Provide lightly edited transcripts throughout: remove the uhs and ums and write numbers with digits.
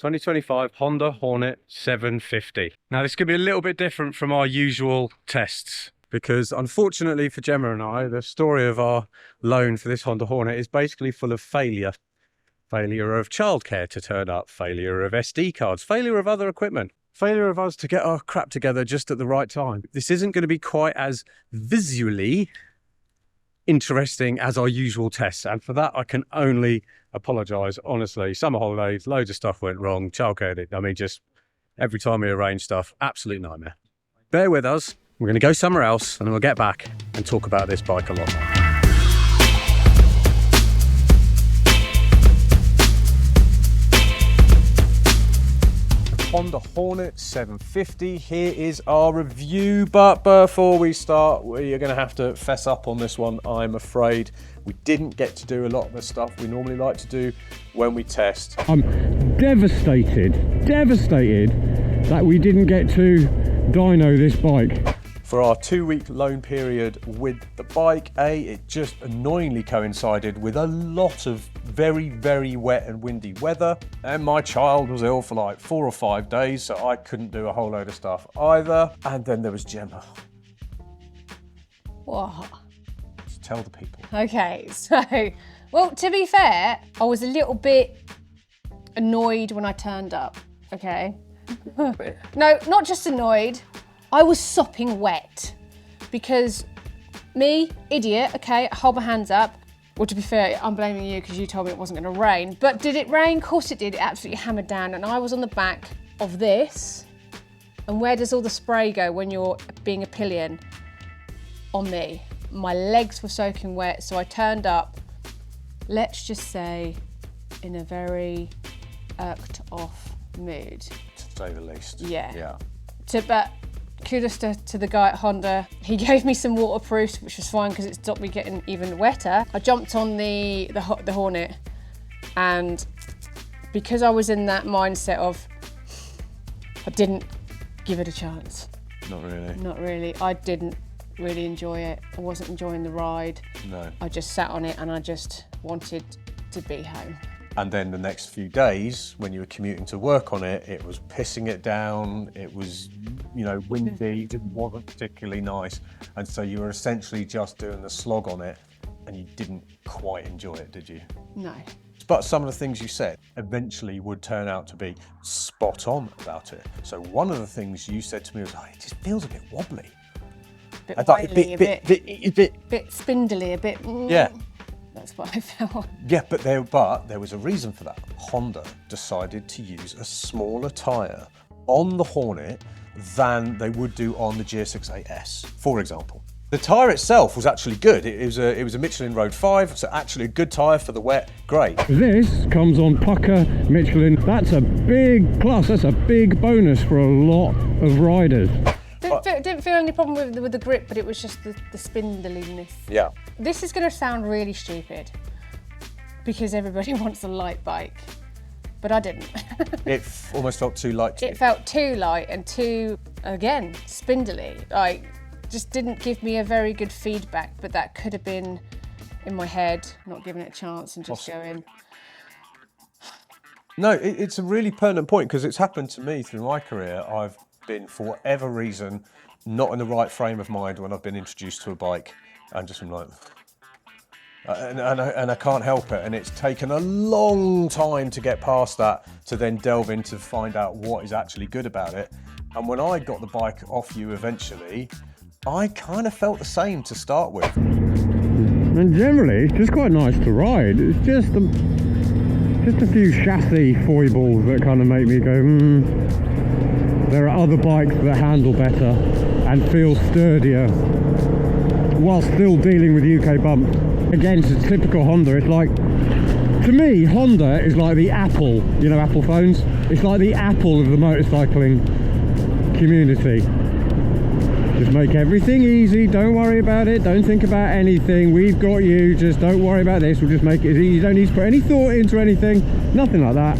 2025 Honda Hornet 750. Now this could be a little bit different from our usual tests because unfortunately for Gemma and I, the story of our loan for this Honda Hornet is basically full of failure. Failure of childcare to turn up, failure of SD cards, failure of other equipment, failure of us to get our crap together just at the right time. This isn't going to be quite as visually interesting as our usual tests, and for that I can only apologise. Honestly, summer holidays, loads of stuff went wrong, childcare, I mean, just every time we arrange stuff, absolute nightmare. Bear with us, we're going to go somewhere else and then we'll get back and talk about this bike a lot more. Honda Hornet 750, here is our review, but before we start we are going to have to fess up on this one. I'm afraid we didn't get to do a lot of the stuff we normally like to do when we test. I'm devastated that we didn't get to dyno this bike. For our 2-week loan period with the bike, it just annoyingly coincided with a lot of very, very wet and windy weather. And my child was ill for like 4 or 5 days, so I couldn't do a whole load of stuff either. And then there was Gemma. What? Just tell the people. Okay, so, well, to be fair, I was a little bit annoyed when I turned up, okay? No, not just annoyed. I was sopping wet because me, idiot, okay, hold my hands up. Well, to be fair, I'm blaming you because you told me it wasn't going to rain. But did it rain? Of course it did. It absolutely hammered down. And I was on the back of this. And where does all the spray go when you're being a pillion? On me. My legs were soaking wet, so I turned up, let's just say, in a very irked off mood. To say the least. Yeah. But kudos to the guy at Honda. He gave me some waterproofs, which was fine because it stopped me getting even wetter. I jumped on the Hornet, and because I was in that mindset of, I didn't give it a chance. Not really. Not really. I didn't really enjoy it. I wasn't enjoying the ride. No. I just sat on it and I just wanted to be home. And then the next few days, when you were commuting to work on it, it was pissing it down. It was, you know, windy. It wasn't particularly nice. And so you were essentially just doing the slog on it and you didn't quite enjoy it, did you? No. But some of the things you said eventually would turn out to be spot on about it. So one of the things you said to me was, oh, it just feels a bit wobbly. A bit spindly, a bit. Yeah. That's what I felt. Yeah, but there was a reason for that. Honda decided to use a smaller tyre on the Hornet than they would do on the GSX-8S, for example. The tyre itself was actually good. It was a Michelin Road 5, so actually a good tyre for the wet, great. This comes on pucker Michelin. That's a big plus, that's a big bonus for a lot of riders. Didn't feel any problem with the grip, but it was just the spindliness. Yeah. This is going to sound really stupid because everybody wants a light bike, but I didn't. It almost felt too light to me. It felt too light and too, again, spindly. Like, just didn't give me a very good feedback, but that could have been in my head, not giving it a chance and just going. No, it's a really pertinent point because it's happened to me through my career. I've been, for whatever reason, not in the right frame of mind when I've been introduced to a bike and just been like, and I can't help it. And it's taken a long time to get past that, to then delve into find out what is actually good about it. And when I got the bike off you eventually, I kind of felt the same to start with. And generally, it's just quite nice to ride. It's just a few chassis foibles that kind of make me go, There are other bikes that handle better and feel sturdier while still dealing with UK bumps. Again, it's a typical Honda. It's like, to me, Honda is like the Apple, you know, Apple phones? It's like the Apple of the motorcycling community. Just make everything easy, don't worry about it, don't think about anything, we've got you, just don't worry about this, we'll just make it as easy, you don't need to put any thought into anything, nothing like that,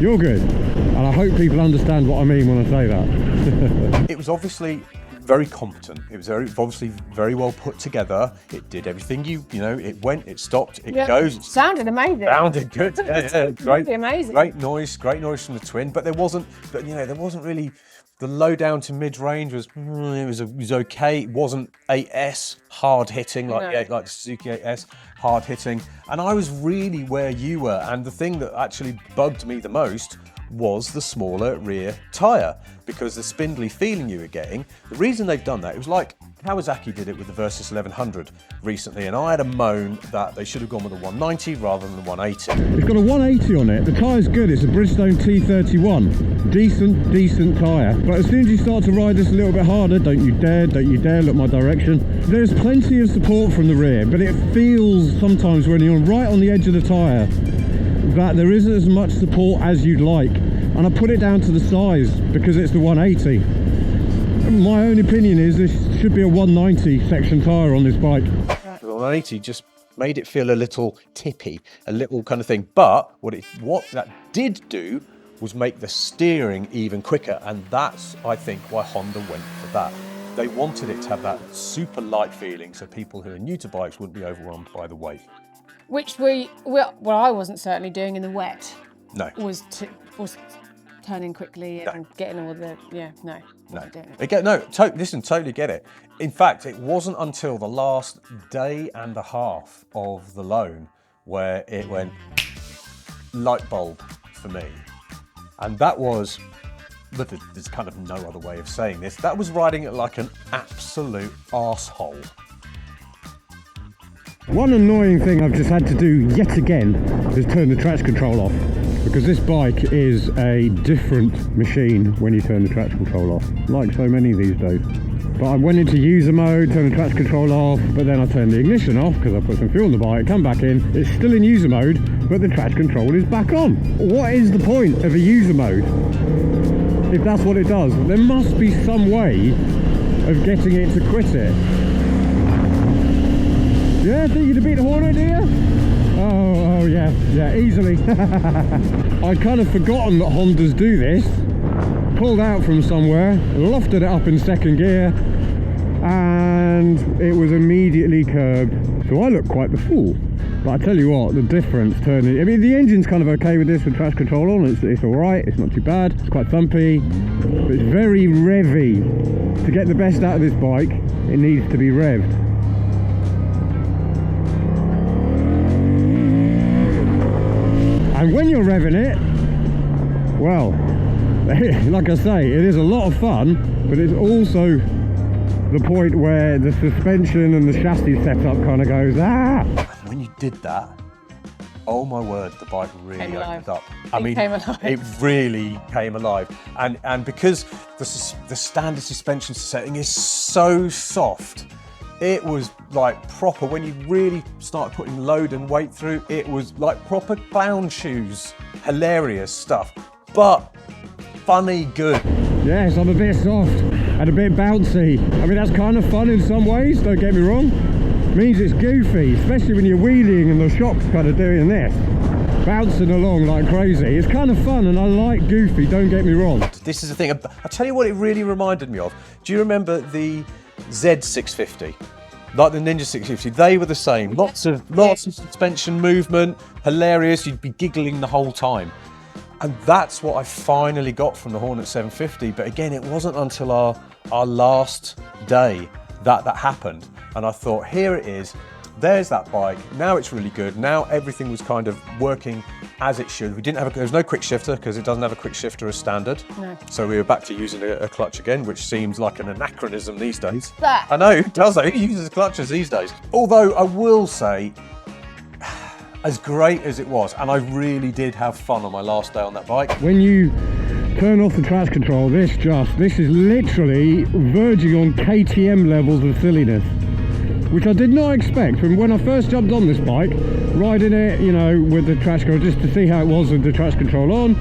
you're good. And I hope people understand what I mean when I say that. It was obviously very competent. It was obviously very well put together. It did everything you know. It went, it stopped, it goes. Sounded amazing. Sounded good. Yeah, great, amazing. Great noise from the twin. But there wasn't really. The low down to mid range was okay. It wasn't 8S hard hitting like the Suzuki 8S hard hitting. And I was really where you were. And the thing that actually bugged me the most was the smaller rear tyre, because the spindly feeling you were getting. The reason they've done that, it was like Kawasaki did it with the Versys 1100 recently, and I had a moan that they should have gone with a 190 rather than the 180. It's got a 180 on it. The tyre's good. It's a Bridgestone T31. Decent tyre. But as soon as you start to ride this a little bit harder, don't you dare look my direction. There's plenty of support from the rear, but it feels sometimes when you're right on the edge of the tyre that there isn't as much support as you'd like. And I put it down to the size because it's the 180. My own opinion is this should be a 190 section tyre on this bike. The 180 just made it feel a little tippy, a little kind of thing. But what that did do was make the steering even quicker, and that's, I think, why Honda went for that. They wanted it to have that super light feeling so people who are new to bikes wouldn't be overwhelmed by the weight. Which I wasn't certainly doing in the wet. No. Was turning quickly and getting all the, Listen, totally get it. In fact, it wasn't until the last day and a half of the loan where it went light bulb for me. And that was, there's kind of no other way of saying this, that was riding it like an absolute arsehole. One annoying thing I've just had to do yet again is turn the traction control off, because this bike is a different machine when you turn the traction control off, like so many these days. But I went into user mode, turned the traction control off, but then I turned the ignition off because I put some fuel in the bike, come back in, it's still in user mode, but the traction control is back on. What is the point of a user mode if that's what it does? There must be some way of getting it to quit it. Yeah, think you'd beat the Hornet, do you? Oh yeah, easily. I'd kind of forgotten that Hondas do this. Pulled out from somewhere, lofted it up in second gear, and it was immediately curbed. So I look quite the fool. But I tell you what, the difference turning, I mean, the engine's kind of okay with this with traction control on, it's all right, it's not too bad, it's quite thumpy, but it's very revvy. To get the best out of this bike, it needs to be revved. And when you're revving it, well, like I say, it is a lot of fun, but it's also the point where the suspension and the chassis setup kind of goes, ah! When you did that, oh my word, the bike really opened up. It really came alive. And because the standard suspension setting is so soft, it was like proper, when you really started putting load and weight through, it was like proper clown shoes. Hilarious stuff, but funny good. Yes, I'm a bit soft and a bit bouncy. I mean, that's kind of fun in some ways, don't get me wrong. It means it's goofy, especially when you're wheeling and the shock's kind of doing this. Bouncing along like crazy. It's kind of fun and I like goofy, don't get me wrong. This is the thing, I'll tell you what it really reminded me of. Do you remember the Z650? Like the Ninja 650, they were the same. Lots of suspension movement, hilarious, you'd be giggling the whole time. And that's what I finally got from the Hornet 750. But again, it wasn't until our last day that happened. And I thought, here it is, there's that bike, now it's really good. Now everything was kind of working as it should. There was no quick shifter because it doesn't have a quick shifter as standard. No. So we were back to using a clutch again, which seems like an anachronism these days. That. I know, it does though, who uses clutches these days? Although I will say, as great as it was, and I really did have fun on my last day on that bike. When you turn off the traction control, this is literally verging on KTM levels of silliness, which I did not expect from when I first jumped on this bike, riding it, you know, with the traction control, just to see how it was with the traction control on.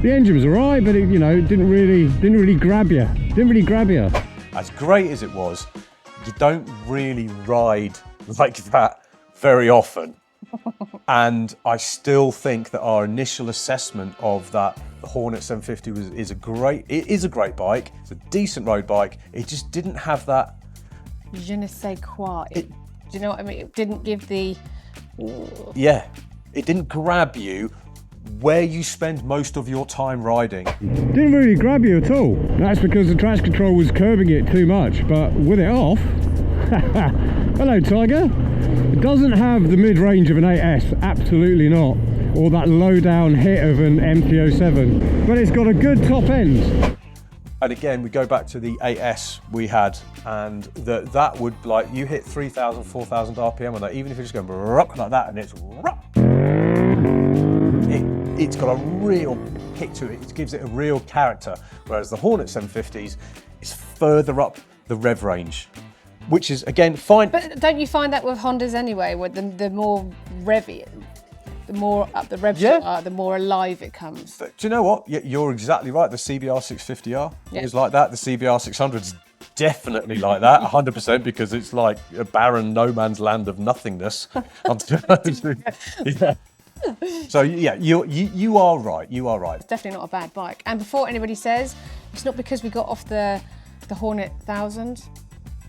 The engine was alright, but it, you know, didn't really grab you. As great as it was, you don't really ride like that very often. And I still think that our initial assessment of that Hornet 750 is a great bike. It's a decent road bike. It just didn't have that Je ne sais quoi. Do you know what I mean? It didn't give the... Yeah, it didn't grab you where you spend most of your time riding. Didn't really grab you at all. That's because the traction control was curbing it too much, but with it off, hello Tiger. It doesn't have the mid-range of an 8S, absolutely not, or that low-down hit of an MT-07, but it's got a good top end. And again, we go back to the 8S we had, and that would, like, you hit 3,000, 4,000 RPM on that, even if you're just going like that, and it's got a real kick to it. It gives it a real character, whereas the Hornet 750s is further up the rev range, which is, again, fine. But don't you find that with Hondas anyway, where the more revvy, the more up the revs are, the more alive it comes. But do you know what? You're exactly right. The CBR650R is like that. The CBR600's definitely like that, 100%, because it's like a barren no man's land of nothingness. Yeah. So yeah, you are right. You are right. It's definitely not a bad bike. And before anybody says, it's not because we got off the Hornet 1000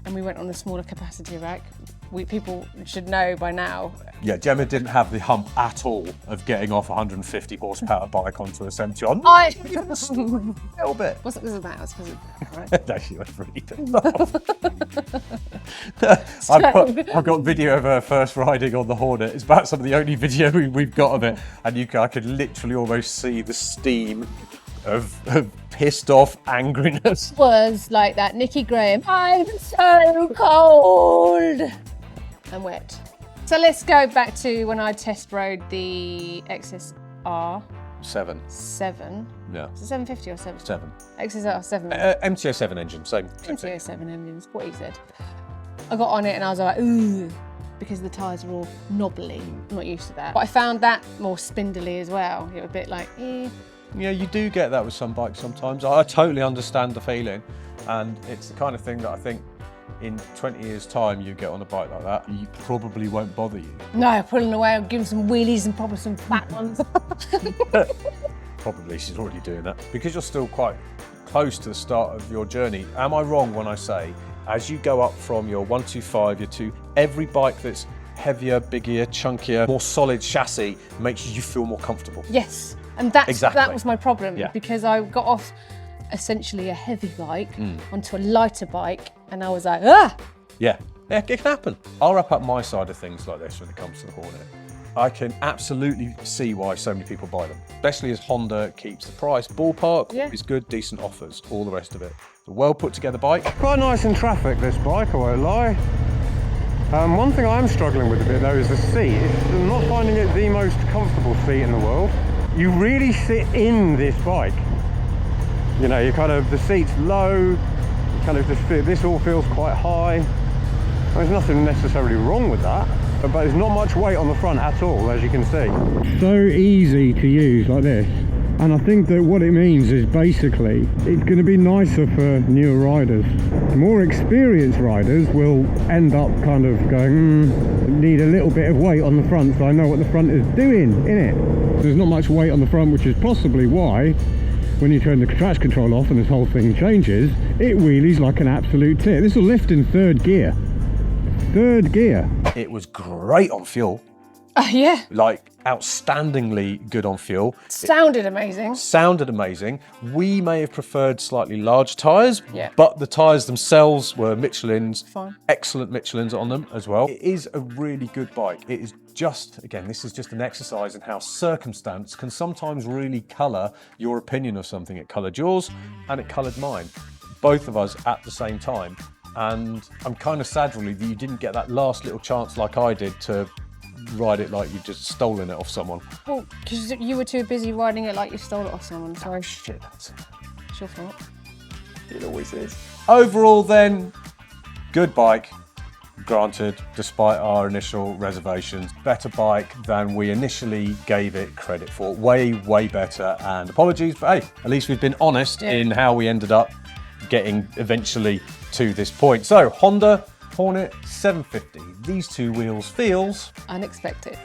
and we went on the smaller capacity rack. People should know by now. Yeah, Gemma didn't have the hump at all of getting off a 150 horsepower bike onto a 70 on. A little bit. Wasn't because of that, it was because of that, right? No, she was really I've got video of her first riding on the Hornet. It's about some of the only video we've got of it, and I could literally almost see the steam of pissed off angriness. Was like that Nicky Graham, I'm so cold and wet. So let's go back to when I test rode the XSR 7. Yeah. Is it 750 or 7? 7. XSR 7. MT-07 engine, same thing. MT-07 engines, what he said. I got on it and I was like, ooh, because the tyres are all knobbly. I'm not used to that. But I found that more spindly as well. It was a bit like, eh. Yeah, you do get that with some bikes sometimes. I totally understand the feeling, and it's the kind of thing that I think in 20 years' time you get on a bike like that, you probably won't bother you. No, pulling away and giving some wheelies and probably some fat ones. Probably she's already doing that. Because you're still quite close to the start of your journey, am I wrong when I say, as you go up from your 125, your 2, every bike that's heavier, bigger, chunkier, more solid chassis makes you feel more comfortable? Yes. And that was my problem, because I got off essentially a heavy bike onto a lighter bike, and I was like, ah! Yeah, it can happen. I'll wrap up my side of things like this when it comes to the Hornet. I can absolutely see why so many people buy them, especially as Honda keeps the price ballpark, is good, decent offers, all the rest of it. It's a well put together bike. Quite nice in traffic, this bike, I won't lie. One thing I am struggling with a bit though is the seat. I'm not finding it the most comfortable seat in the world. You really sit in this bike. You know, the seat's low, you kind of just feel, this all feels quite high. There's nothing necessarily wrong with that, but there's not much weight on the front at all, as you can see. So easy to use like this. And I think that what it means is basically it's going to be nicer for newer riders. More experienced riders will end up kind of going, need a little bit of weight on the front so I know what the front is doing, innit? There's not much weight on the front, which is possibly why when you turn the traction control off and this whole thing changes, it wheelies like an absolute tit. This will lift in third gear. Third gear. It was great on fuel. Yeah. Like, outstandingly good on fuel. Sounded amazing. Sounded amazing. We may have preferred slightly large tyres, yeah, but the tyres themselves were Michelin's. Fine. Excellent Michelin's on them as well. It is a really good bike. It is just, again, this is just an exercise in how circumstance can sometimes really colour your opinion of something. It coloured yours and it coloured mine. Both of us at the same time. And I'm kind of sad really that you didn't get that last little chance like I did to ride it like you'd just stolen it off someone. Well, because you were too busy riding it like you stole it off someone. Sorry. Oh, shit, that's it's your fault. It always is. Overall then, good bike. Granted, despite our initial reservations, better bike than we initially gave it credit for. Way, way better, and apologies, but hey, at least we've been honest in how we ended up getting eventually to this point. So, Honda Hornet 750. These two wheels feels unexpected.